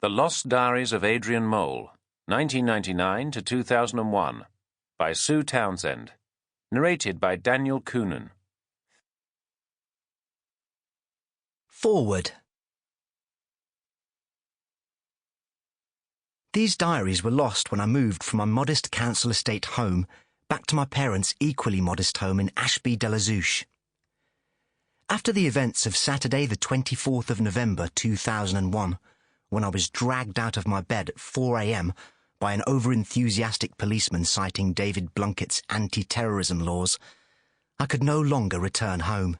The Lost Diaries of Adrian Mole, 1999 to 2001, by Sue Townsend. Narrated by Daniel Coonan. Forward. These diaries were lost when I moved from my modest council estate home back to my parents' equally modest home in Ashby-de-la-Zouch. After the events of Saturday the 24th of November 2001, when I was dragged out of my bed at 4 a.m. by an over-enthusiastic policeman citing David Blunkett's anti-terrorism laws, I could no longer return home.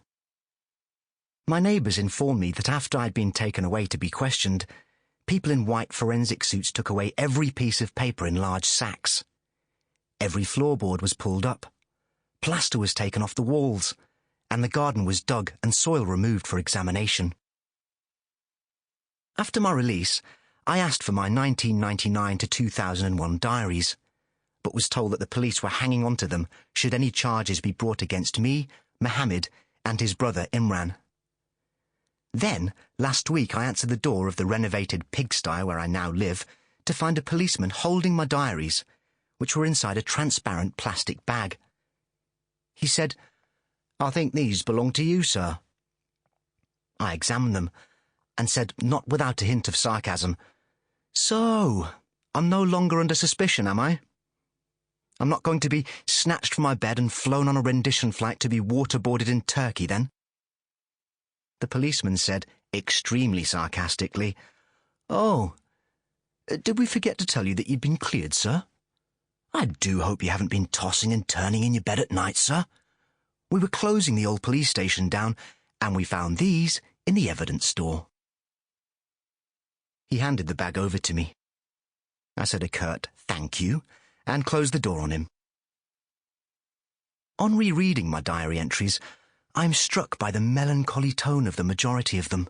My neighbours informed me that after I'd been taken away to be questioned, people in white forensic suits took away every piece of paper in large sacks. Every floorboard was pulled up, plaster was taken off the walls, and the garden was dug and soil removed for examination. After my release, I asked for my 1999 to 2001 diaries, but was told that the police were hanging on to them should any charges be brought against me, Mohammed, and his brother Imran. Then, last week, I answered the door of the renovated pigsty where I now live to find a policeman holding my diaries, which were inside a transparent plastic bag. He said, "I think these belong to you, sir." I examined them and said, not without a hint of sarcasm, "So, I'm no longer under suspicion, am I? I'm not going to be snatched from my bed and flown on a rendition flight to be waterboarded in Turkey, then?" The policeman said, extremely sarcastically, "Oh, did we forget to tell you that you'd been cleared, sir? I do hope you haven't been tossing and turning in your bed at night, sir. We were closing the old police station down, and we found these in the evidence store." He handed the bag over to me. I said a curt "thank you" and closed the door on him. On rereading my diary entries, I am struck by the melancholy tone of the majority of them.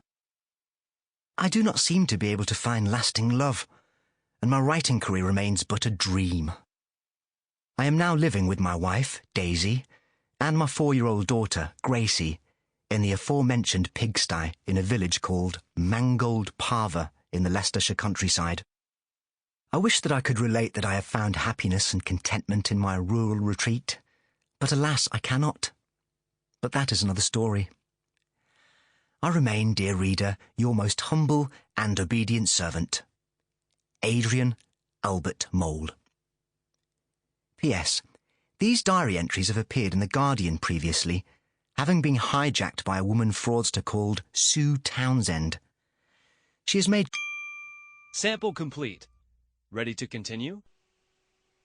I do not seem to be able to find lasting love, and my writing career remains but a dream. I am now living with my wife, Daisy, and my 4-year-old daughter, Gracie, in the aforementioned pigsty in a village called Mangold Parva in the Leicestershire countryside. I wish that I could relate that I have found happiness and contentment in my rural retreat, but alas, I cannot. But that is another story. I remain, dear reader, your most humble and obedient servant, Adrian Albert Mole. P.S. These diary entries have appeared in The Guardian previously, having been hijacked by a woman fraudster called Sue Townsend. She has made... Sample complete. Ready to continue?